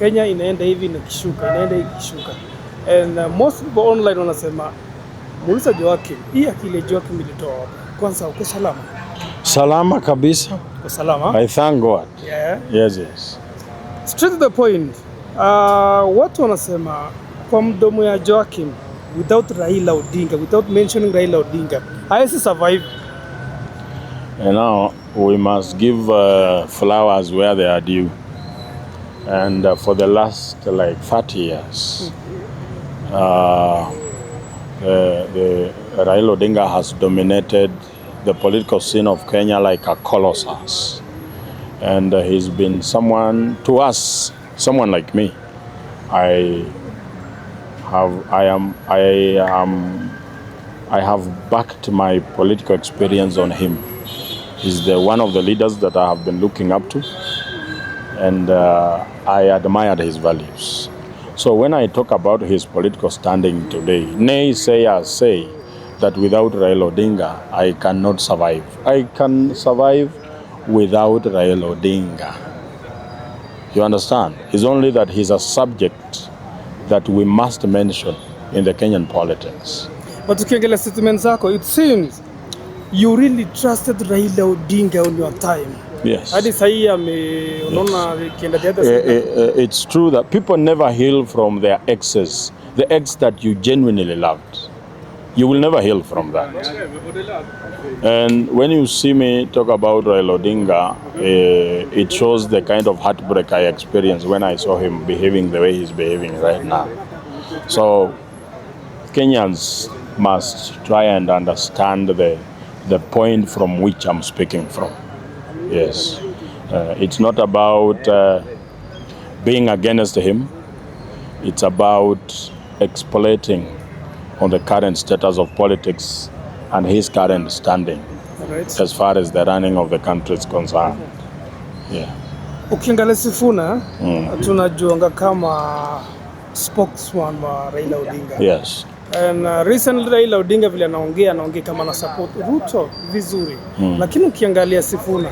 Kenya inaenda hivi na kishuka, inaenda ikishuka. And most people online wanasema muuliza Joakim, hii akili Joakim ilitoa wapi? Kwanza uko salama? Salama kabisa. Uko salama? I thank God. Yeah. Yes. Straight to the point. Watu wanasema kwa mdomo ya Joakim, without Raila Odinga, without mentioning Raila Odinga, hawezi survive. And now we must give flowers where they are due. And for the last 30 years, the Raila Odinga has dominated the political scene of Kenya like a colossus. And he's been someone like me. I have backed my political experience on him. He's one of the leaders that I have been looking up to, and I admired his values. So when I talk about his political standing today, naysayers say that without Raila Odinga, I cannot survive. I can survive without Raila Odinga. You understand? It's only that he's a subject that we must mention in the Kenyan politics. But ukiangalia statements zako, it seems you really trusted Raila Odinga on your time. Yes. Hadi sahi unaona kienda the other side. It's true that people never heal from their exes. The ex that you genuinely loved. You will never heal from that. And when you see me talk about Raila Odinga, it shows the kind of heartbreak I experienced when I saw him behaving the way he's behaving right now. So Kenyans must try and understand the point from which I'm speaking from. Yes. It's not about being against him. It's about exploiting on the current status of politics and his current standing, right, as far as the running of the country is concerned. Yeah. Ukiangalia Sifuna, tunajuanga kama spokesman wa Raila Odinga. Yes. And recently Raila Odinga vile anaongea kama na support Ruto vizuri. Lakini ukiangalia Sifuna,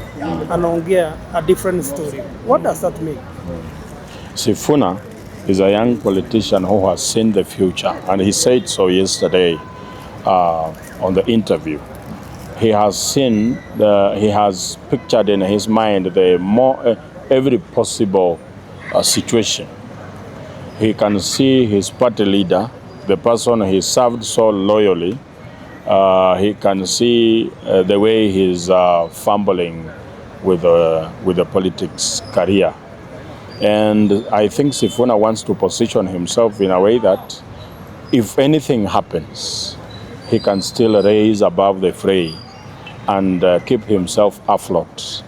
anaongea a different story. What does that mean? Sifuna is a young politician who has seen the future, and he said so yesterday on the interview. He has he has pictured in his mind every possible situation. He can see his party leader, the person he served so loyally. He can see the way he's fumbling with the politics career. And I think Sifuna wants to position himself in a way that if anything happens, he can still raise above the fray and keep himself afloat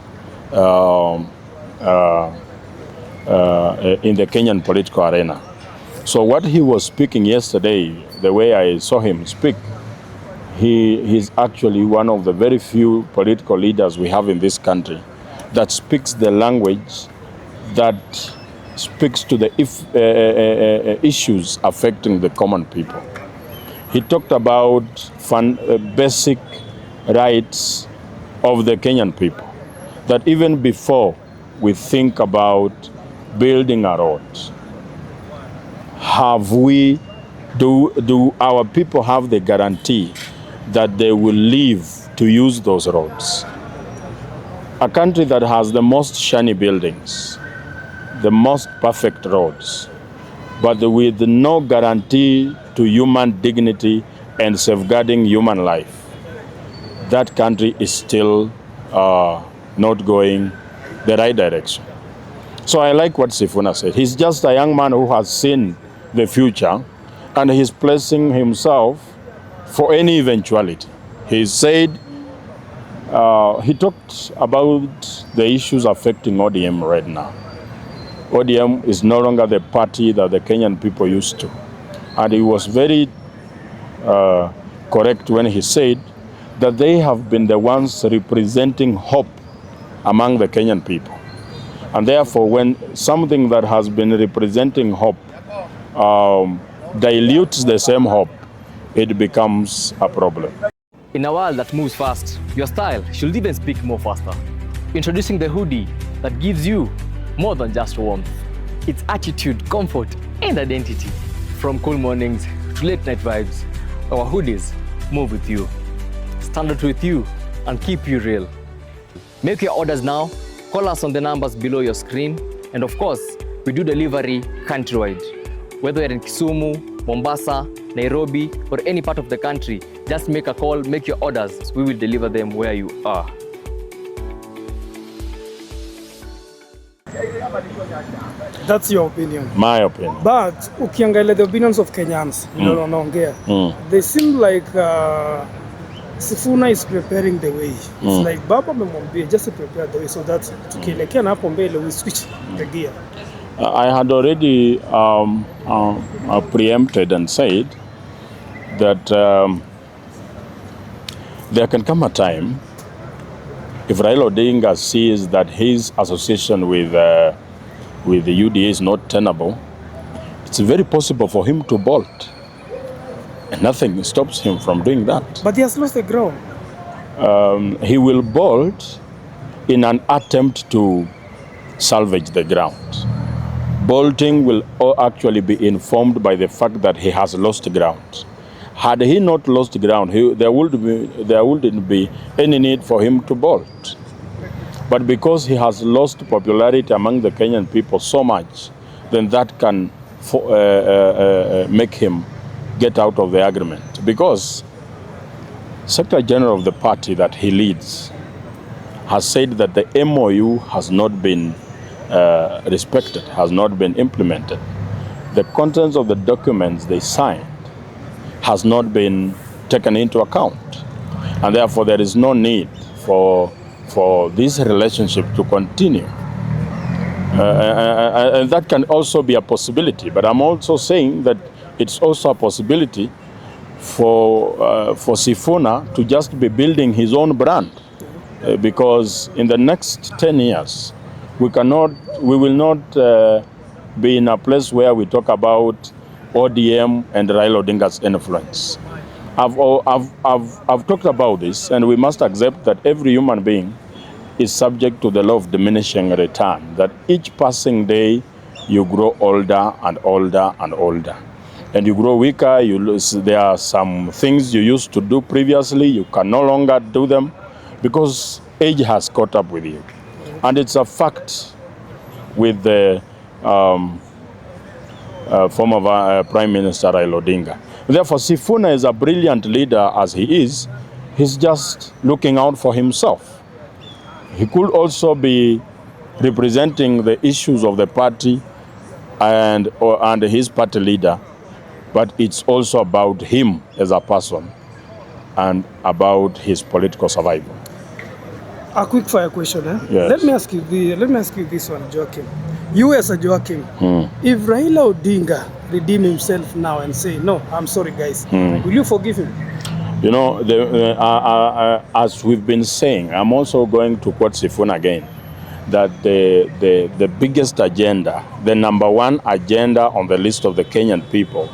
in the Kenyan political arena. So what he was speaking yesterday, the way I saw him speak, he's actually one of the very few political leaders we have in this country that speaks the language that speaks to the issues affecting the common people. He talked about basic rights of the Kenyan people, that even before we think about building a road, do our people have the guarantee that they will live to use those roads? A country that has the most shiny buildings, the most perfect roads, but with no guarantee to human dignity and safeguarding human life, that country is still not going the right direction. So I like what Sifuna said. He's just a young man who has seen the future, and he's placing himself for any eventuality. He said, he talked about the issues affecting ODM right now. ODM is no longer the party that the Kenyan people used to. And he was very correct when he said that they have been the ones representing hope among the Kenyan people. And therefore, when something that has been representing hope dilutes the same hope, it becomes a problem. In a world that moves fast, your style should even speak more faster. Introducing the hoodie that gives you more than just warmth. It's attitude, comfort, and identity. From cool mornings to late night vibes, our hoodies move with you, stand out with you, and keep you real. Make your orders now. Call us on the numbers below your screen. And of course, we do delivery countrywide. Whether you're in Kisumu, Mombasa, Nairobi, or any part of the country, just make a call, make your orders. We will deliver them where you are. That's your opinion. My opinion. But ukiangalia the opinions of Kenyans, wanaongea, they seem like Sifuna is preparing the way. It's like Baba amemwambia just to prepare the way so that tukielekea na hapo mbele we switch the gear. I had already preempted and said that there can come a time if Raila Odinga sees that his association with the UDA is not tenable, it's very possible for him to bolt. And nothing stops him from doing that. But he has lost the ground. He will bolt in an attempt to salvage the ground. Bolting will actually be informed by the fact that he has lost ground. Had he not lost ground, there wouldn't be any need for him to bolt. But because he has lost popularity among the Kenyan people so much, then that can make him get out of the agreement. Because Secretary General of the party that he leads has said that the MOU has not been respected, has not been implemented. The contents of the documents they signed has not been taken into account. And therefore there is no need for this relationship to continue. And that can also be a possibility. But I'm also saying that it's also a possibility for Sifuna to just be building his own brand. Because in the next 10 years, we will not be in a place where we talk about ODM and Raila Odinga's influence. I've talked about this, and we must accept that every human being is subject to the law of diminishing return, that each passing day you grow older and older and older. And you grow weaker, you lose. There are some things you used to do previously, you can no longer do them because age has caught up with you. And it's a fact with the former Prime Minister Raila Odinga. Therefore, Sifuna is a brilliant leader as he is. He's just looking out for himself. He could also be representing the issues of the party and his party leader, but it's also about him as a person and about his political survival. A quick fire question. Yes. Let me ask you this one, Joakim. You as a Joakim, if Raila Odinga redeem himself now and say, no, I'm sorry guys, will you forgive him? You know, as we've been saying, I'm also going to quote Sifuna again, that the biggest agenda, the number one agenda on the list of the Kenyan people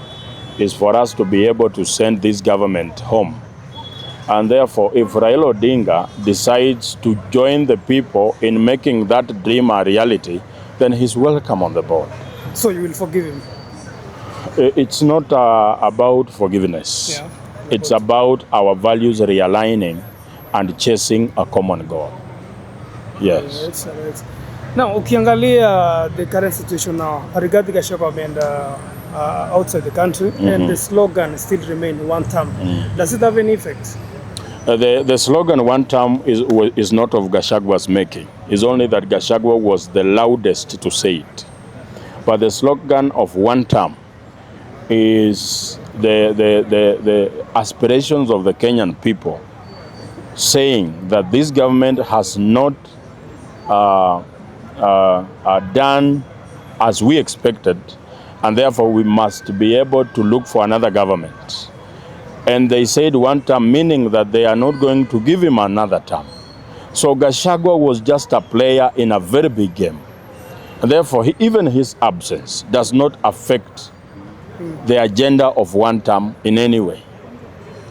is for us to be able to send this government home. And therefore, if Raila Odinga decides to join the people in making that dream a reality, then he's welcome on the board. So you will forgive him? It's not about forgiveness. Yeah. It's about our values realigning and chasing a common goal. Yes. Right. Now, ukiangalia the current situation now, Rigathi Gachagua ameenda outside the country, and the slogan still remain one term. Does it have any effect? The slogan one term is not of Gachagua's making. It's only that Gachagua was the loudest to say it. But the slogan of one term is the aspirations of the Kenyan people, saying that this government has not done as we expected, and therefore we must be able to look for another government. And they said one term, meaning that they are not going to give him another term. So Gachagua was just a player in a very big game. And therefore, even his absence does not affect the agenda of one term in any way.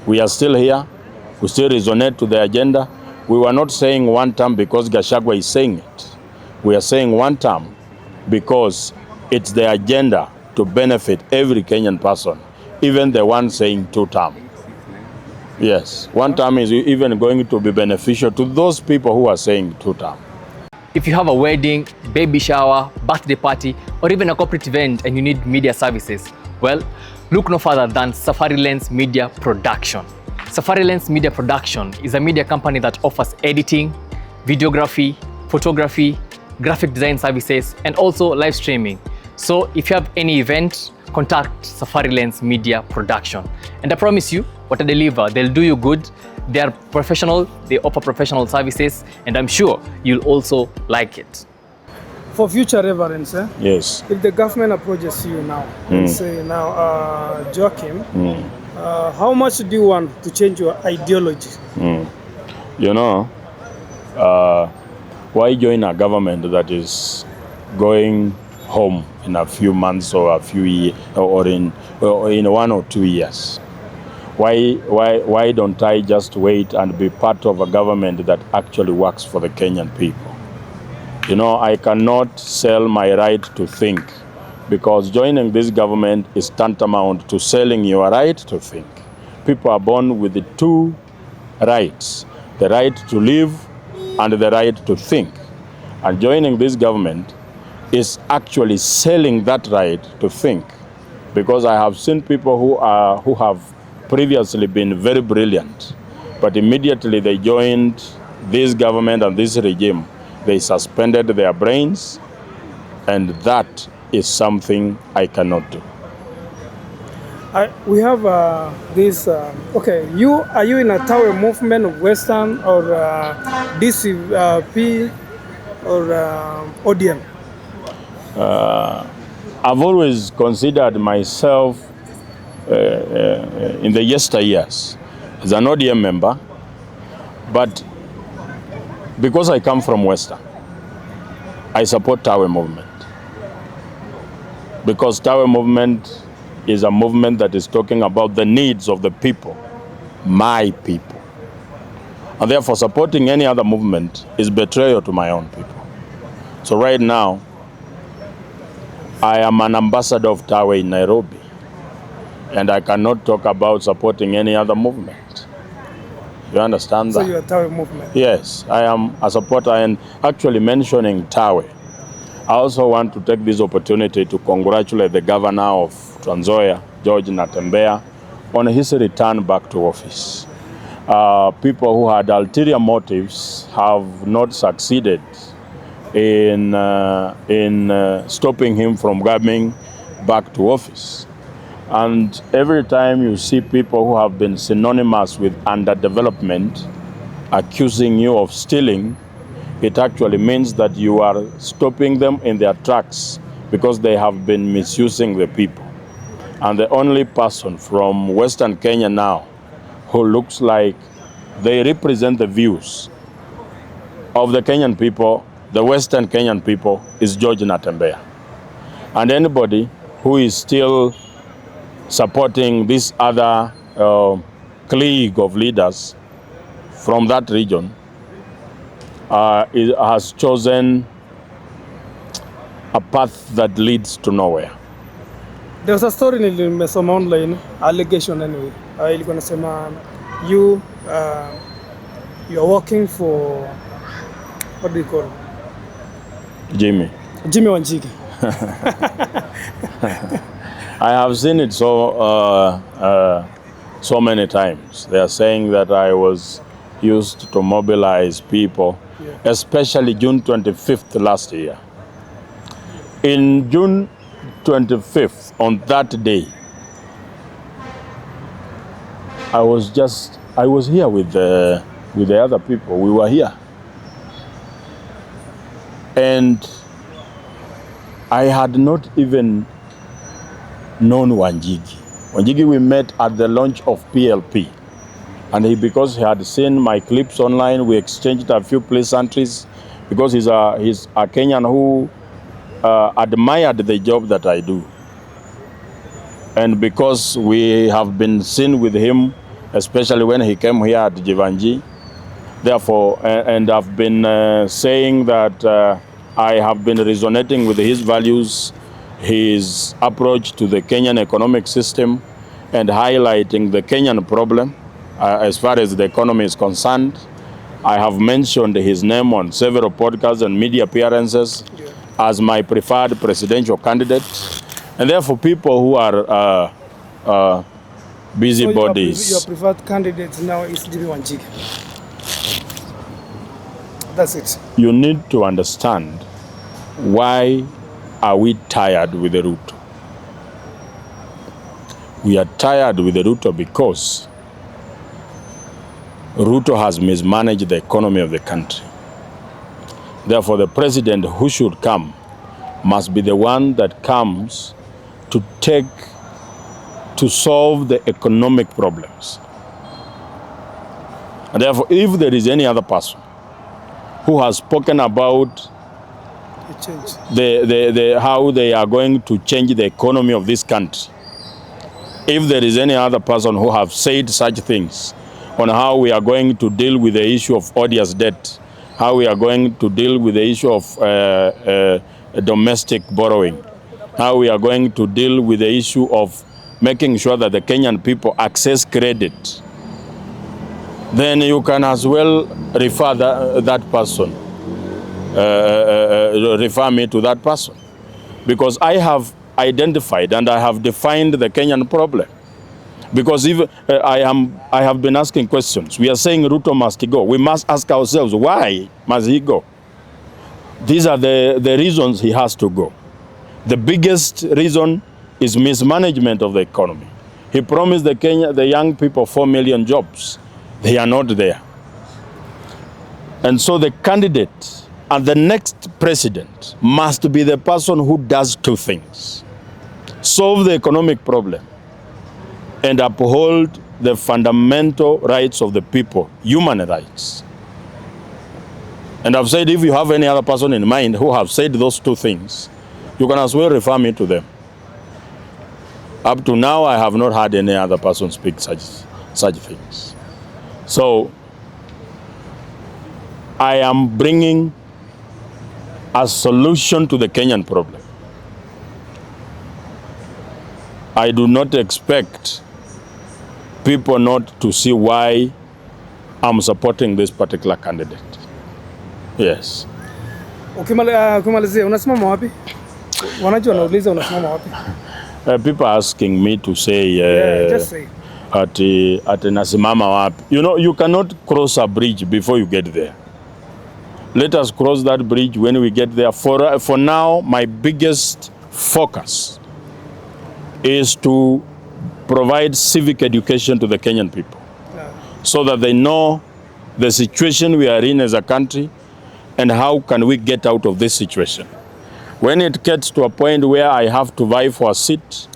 We are still here. We still resonate to the agenda. We were not saying one term because Gachagua is saying it. We are saying one term because It's the agenda to benefit every Kenyan person, even the one saying 2 term. Yes, 1 term is even going to be beneficial to those people who are saying 2 term. If you have a wedding, baby shower, birthday party, or even a corporate event and you need media services, well, look no further than Safari Lens Media Production. Safari Lens Media Production is a media company that offers editing, videography, photography, graphic design services, and also live streaming. So if you have any event, contact Safari Lens Media Production. And I promise you, what I deliver, they'll do you good. They are professional, they offer professional services, and I'm sure you'll also like it. For future reference, Yes. if the government approaches you now and say, now, Joakim, how much do you want to change your ideology? You know, why join a government that is going home in a few months or a few years, or in 1 or 2 years? Why don't I just wait and be part of a government that actually works for the Kenyan people? You know, I cannot sell my right to think, because joining this government is tantamount to selling your right to think. People are born with the 2 rights, the right to live and the right to think. And joining this government is actually selling that right to think, because I have seen people who have previously been very brilliant, but immediately they joined this government and this regime, they suspended their brains, and that is something I cannot do. We have this, okay, are you in a Tower movement of Western or DCP or ODM? I've always considered myself in the yesteryears as an ODM member, but because I come from Western, I support Tower movement, because Tower movement is a movement that is talking about the needs of the people, my people, and therefore supporting any other movement is betrayal to my own people. So right now, I am an ambassador of Tower in Nairobi, and I cannot talk about supporting any other movement. You understand that? So you're a Tower movement? Yes, I am a supporter, and actually mentioning Tower, I also want to take this opportunity to congratulate the governor of Trans Nzoia, George Natembeya, on his return back to office. People who had ulterior motives have not succeeded in stopping him from coming back to office. And every time you see people who have been synonymous with underdevelopment accusing you of stealing, it actually means that you are stopping them in their tracks, because they have been misusing the people. And the only person from Western Kenya now who looks like they represent the views of the Kenyan people, the Western Kenyan people, is George Natembeya. And anybody who is still supporting this other clique of leaders from that region has chosen a path that leads to nowhere. There's a story nilimesoma online, allegation anyway. Ilikuwa nasema you are working for, what do you call it? Jimmy Wanjigi. I have seen it so many times. They are saying that I was used to mobilize people, especially June 25th last year. In June 25th, on that day, I was here with the other people. We were here. And I had not even known Wanjigi. Wanjigi, we met at the launch of PLP. And because he had seen my clips online, we exchanged a few pleasantries, because he's a Kenyan who admired the job that I do. And because we have been seen with him, especially when he came here at Jivanji, therefore, and I've been saying that I have been resonating with his values, his approach to the Kenyan economic system and highlighting the Kenyan problem as far as the economy is concerned. I have mentioned his name on several podcasts and media appearances as my preferred presidential candidate. And therefore, people who are busybodies. So your preferred candidate now is Jimmy Wanjigi. That's it. You need to understand why are we tired with the Ruto. We are tired with the Ruto because Ruto has mismanaged the economy of the country. Therefore, the president who should come must be the one that comes to solve the economic problems. And therefore, if there is any other person who has spoken about how they are going to change the economy of this country, if there is any other person who have said such things on how we are going to deal with the issue of odious debt, how we are going to deal with the issue of domestic borrowing, how we are going to deal with the issue of making sure that the Kenyan people access credit, then you can as well refer that person, refer me to that person. Because I have identified and I have defined the Kenyan problem. Because if I have been asking questions. We are saying Ruto must go. We must ask ourselves, why must he go? These are the reasons he has to go. The biggest reason is mismanagement of the economy. He promised the young people 4 million jobs. They are not there. And so the candidate and the next president must be the person who does two things: solve the economic problem and uphold the fundamental rights of the people, human rights. And I've said, if you have any other person in mind who have said those two things, you can as well refer me to them. Up to now, I have not had any other person speak such things. So, I am bringing a solution to the Kenyan problem. I do not expect people not to see why I'm supporting this particular candidate. Yes. Ukimalizia, unasimama wapi? Wananchi wanauliza unasimama wapi? People asking me to say, just say. Ati nasimama wapi. You know, you cannot cross a bridge before you get there. Let us cross that bridge when we get there. For now, my biggest focus is to provide civic education to the Kenyan people, so that they know the situation we are in as a country and how can we get out of this situation. When it gets to a point where I have to vie for a seat,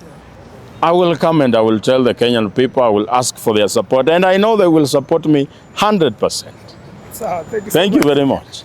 I will come and I will tell the Kenyan people, I will ask for their support, and I know they will support me 100%. Thank you very much.